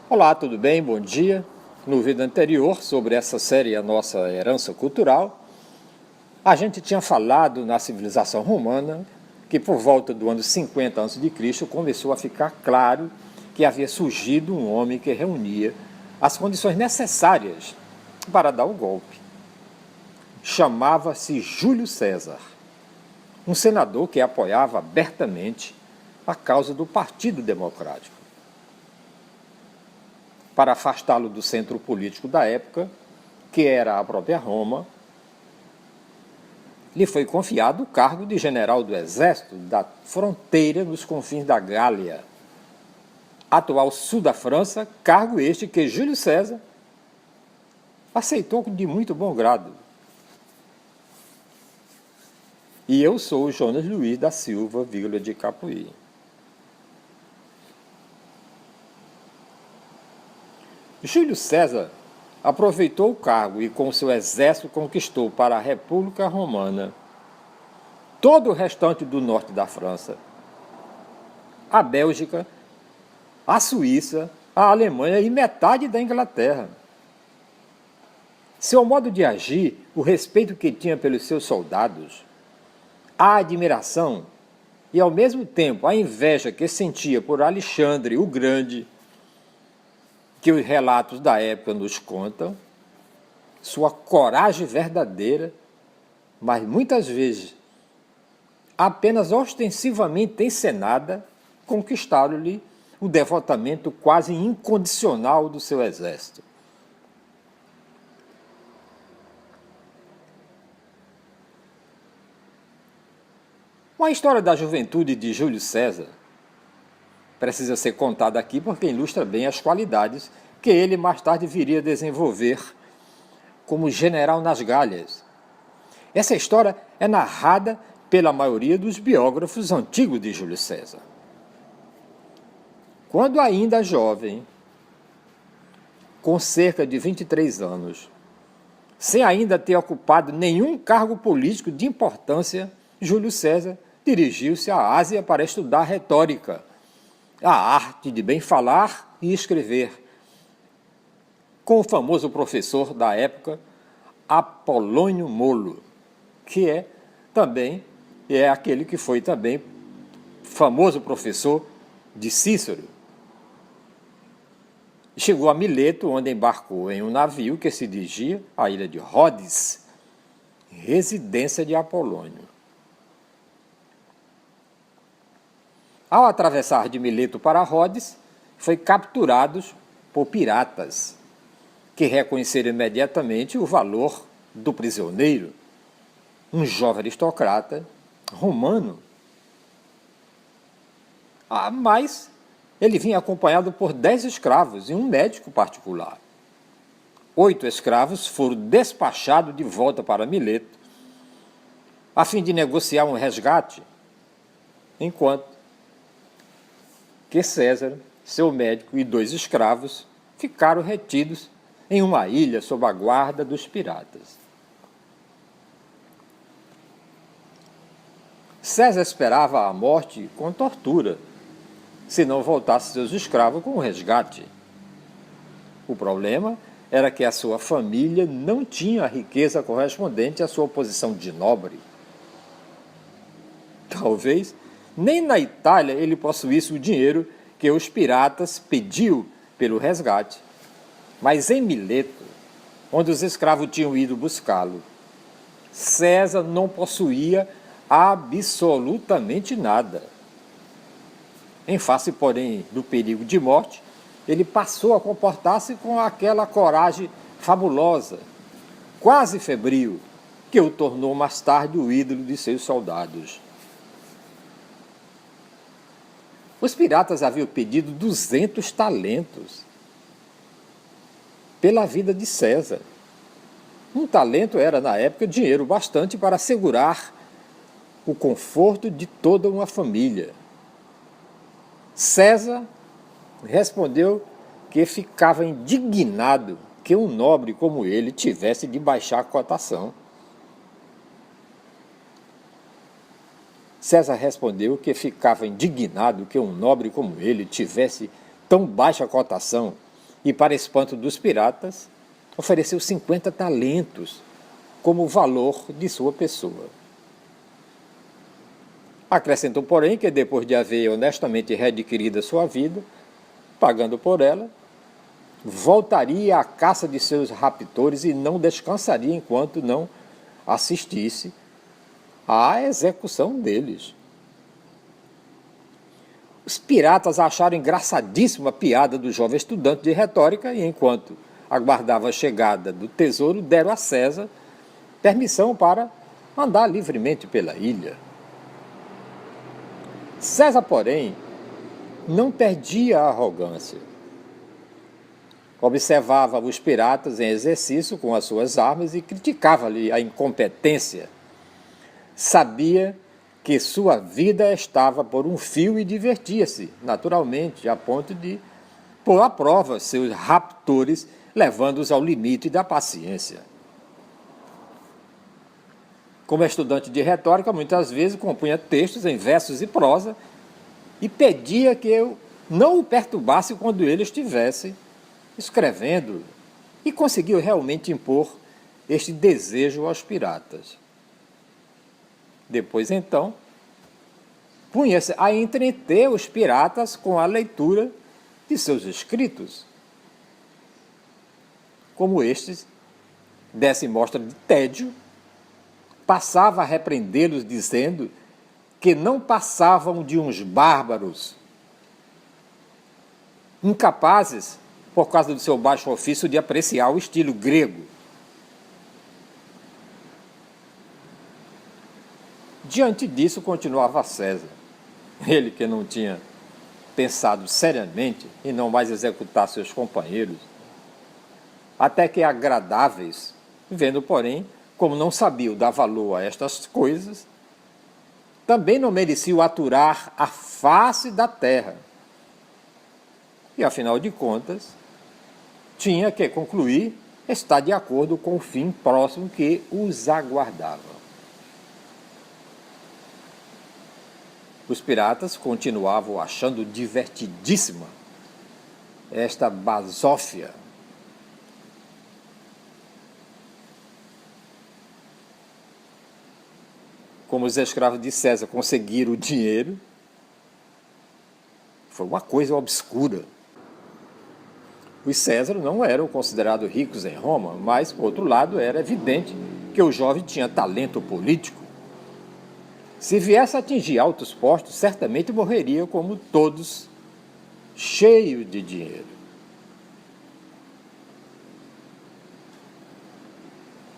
Olá, tudo bem? Bom dia. No vídeo anterior, sobre essa série A Nossa Herança Cultural, a gente tinha falado na civilização romana que por volta do ano 50 a.C. começou a ficar claro que havia surgido um homem que reunia as condições necessárias para dar o golpe. Chamava-se Júlio César, um senador que apoiava abertamente a causa do Partido Democrático. Para afastá-lo do centro político da época, que era a própria Roma, lhe foi confiado o cargo de general do exército da fronteira nos confins da Gália, atual sul da França, cargo este que Júlio César aceitou de muito bom grado. E eu sou o Jonas Luiz da Silva, vírgula de Capuí. Júlio César aproveitou o cargo e com seu exército conquistou para a República Romana todo o restante do norte da França, a Bélgica, a Suíça, a Alemanha e metade da Inglaterra. Seu modo de agir, o respeito que tinha pelos seus soldados, a admiração e, ao mesmo tempo, a inveja que sentia por Alexandre o Grande, que os relatos da época nos contam, sua coragem verdadeira, mas muitas vezes apenas ostensivamente encenada, conquistaram-lhe o devotamento quase incondicional do seu exército. Uma história da juventude de Júlio César precisa ser contada aqui porque ilustra bem as qualidades que ele mais tarde viria a desenvolver como general nas Gálias. Essa história é narrada pela maioria dos biógrafos antigos de Júlio César. Quando ainda jovem, com cerca de 23 anos, sem ainda ter ocupado nenhum cargo político de importância, Júlio César dirigiu-se à Ásia para estudar retórica, a arte de bem falar e escrever, com o famoso professor da época, Apolônio Molo, que é aquele que foi também famoso professor de Cícero. Chegou a Mileto, onde embarcou em um navio que se dirigia à ilha de Rhodes, residência de Apolônio. Ao atravessar de Mileto para Rhodes, foi capturado por piratas, que reconheceram imediatamente o valor do prisioneiro, um jovem aristocrata romano. Mas ele vinha acompanhado por 10 escravos e um médico particular. 8 escravos foram despachados de volta para Mileto, a fim de negociar um resgate, enquanto que César, seu médico e 2 escravos ficaram retidos em uma ilha sob a guarda dos piratas. César esperava a morte com tortura, se não voltasse seus escravos com o resgate. O problema era que a sua família não tinha a riqueza correspondente à sua posição de nobre. Talvez nem na Itália ele possuísse o dinheiro que os piratas pediu pelo resgate. Mas em Mileto, onde os escravos tinham ido buscá-lo, César não possuía absolutamente nada. Em face, porém, do perigo de morte, ele passou a comportar-se com aquela coragem fabulosa, quase febril, que o tornou mais tarde o ídolo de seus soldados. Os piratas haviam pedido 200 talentos pela vida de César. Um talento era, na época, dinheiro bastante para assegurar o conforto de toda uma família. César respondeu que ficava indignado que um nobre como ele tivesse de baixar a cotação. César respondeu que ficava indignado que um nobre como ele tivesse tão baixa cotação e, para espanto dos piratas, ofereceu 50 talentos como valor de sua pessoa. Acrescentou, porém, que depois de haver honestamente readquirido a sua vida, pagando por ela, voltaria à caça de seus raptores e não descansaria enquanto não assistisse à execução deles. Os piratas acharam engraçadíssima a piada do jovem estudante de retórica e, enquanto aguardava a chegada do tesouro, deram a César permissão para andar livremente pela ilha. César, porém, não perdia a arrogância. Observava os piratas em exercício com as suas armas e criticava-lhe a incompetência. Sabia que sua vida estava por um fio e divertia-se, naturalmente, a ponto de pôr à prova seus raptores, levando-os ao limite da paciência. Como estudante de retórica, muitas vezes compunha textos em versos e prosa e pedia que eu não o perturbasse quando ele estivesse escrevendo, e conseguiu realmente impor este desejo aos piratas. Depois, então, punha-se a entreter os piratas com a leitura de seus escritos. Como estes dessem mostra de tédio, passava a repreendê-los dizendo que não passavam de uns bárbaros, incapazes, por causa do seu baixo ofício, de apreciar o estilo grego. Diante disso, continuava César, ele que não tinha pensado seriamente em não mais executar seus companheiros, até que agradáveis, vendo, porém, como não sabiam dar valor a estas coisas, também não mereciam aturar a face da terra. E, afinal de contas, tinha que concluir estar de acordo com o fim próximo que os aguardava. Os piratas continuavam achando divertidíssima esta basófia. Como os escravos de César conseguiram o dinheiro, foi uma coisa obscura. Os Césares não eram considerados ricos em Roma, mas, por outro lado, era evidente que o jovem tinha talento político. Se viesse a atingir altos postos, certamente morreria como todos, cheio de dinheiro.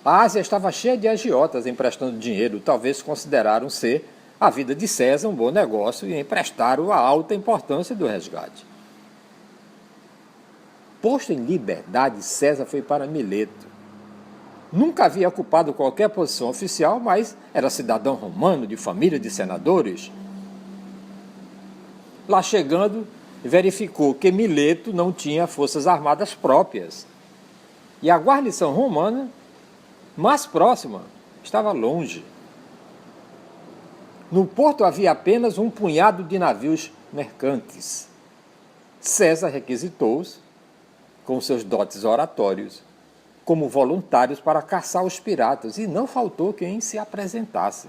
A Ásia estava cheia de agiotas emprestando dinheiro, talvez consideraram ser a vida de César um bom negócio e emprestaram a alta importância do resgate. Posto em liberdade, César foi para Mileto. Nunca havia ocupado qualquer posição oficial, mas era cidadão romano de família de senadores. Lá chegando, verificou que Mileto não tinha forças armadas próprias e a guarnição romana, mais próxima, estava longe. No porto havia apenas um punhado de navios mercantes. César requisitou-os, com seus dotes oratórios, como voluntários para caçar os piratas, e não faltou quem se apresentasse.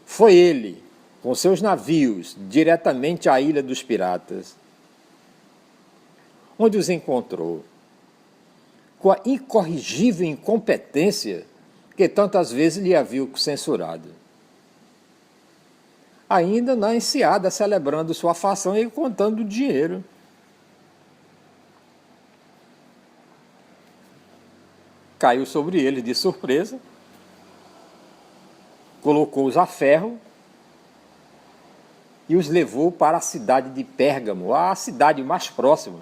Foi ele, com seus navios, diretamente à ilha dos piratas, onde os encontrou, com a incorrigível incompetência que tantas vezes lhe havia censurado. Ainda na enseada, celebrando sua fação e contando dinheiro. Caiu sobre eles de surpresa, colocou-os a ferro e os levou para a cidade de Pérgamo, a cidade mais próxima,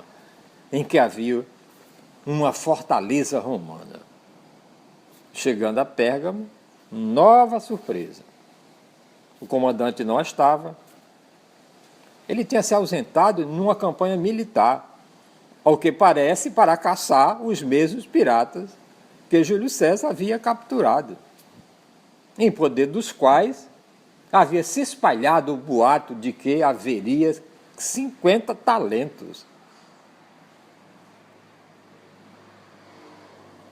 em que havia uma fortaleza romana. Chegando a Pérgamo, nova surpresa. O comandante não estava. Ele tinha se ausentado numa campanha militar, ao que parece para caçar os mesmos piratas que Júlio César havia capturado, em poder dos quais havia se espalhado o boato de que haveria 50 talentos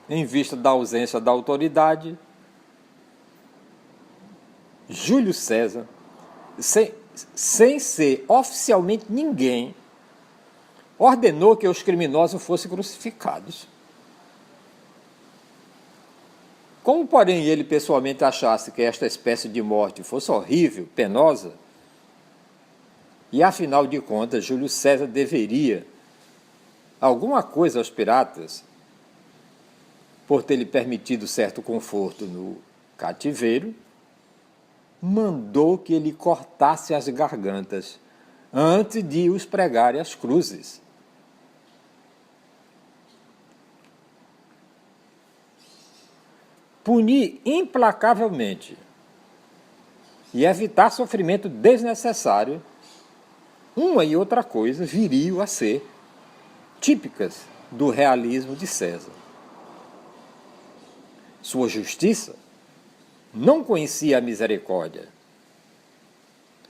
em vista da ausência da autoridade, Júlio César, sem ser oficialmente ninguém, ordenou que os criminosos fossem crucificados. Como, porém, ele pessoalmente achasse que esta espécie de morte fosse horrível, penosa, e afinal de contas Júlio César deveria alguma coisa aos piratas, por ter lhe permitido certo conforto no cativeiro, mandou que ele cortasse as gargantas antes de os pregarem às cruzes. Punir implacavelmente e evitar sofrimento desnecessário, uma e outra coisa viriam a ser típicas do realismo de César. Sua justiça não conhecia a misericórdia,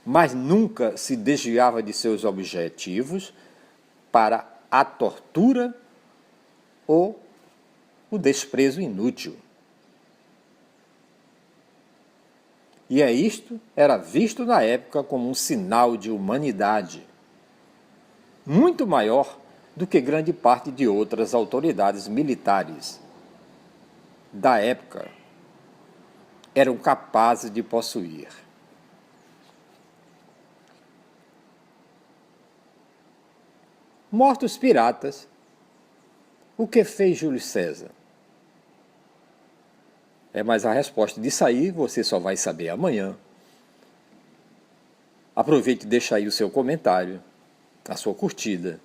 mas nunca se desviava de seus objetivos para a tortura ou o desprezo inútil. E isto era visto na época como um sinal de humanidade, muito maior do que grande parte de outras autoridades militares da época eram capazes de possuir. Mortos piratas, o que fez Júlio César? Mas a resposta disso aí você só vai saber amanhã. Aproveite e deixe aí o seu comentário, a sua curtida.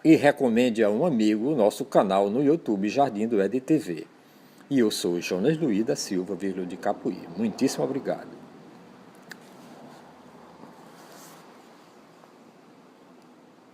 E recomende a um amigo o nosso canal no YouTube Jardim do EDTV. E eu sou Jonas Luís da Silva, de Capuí. Muitíssimo obrigado.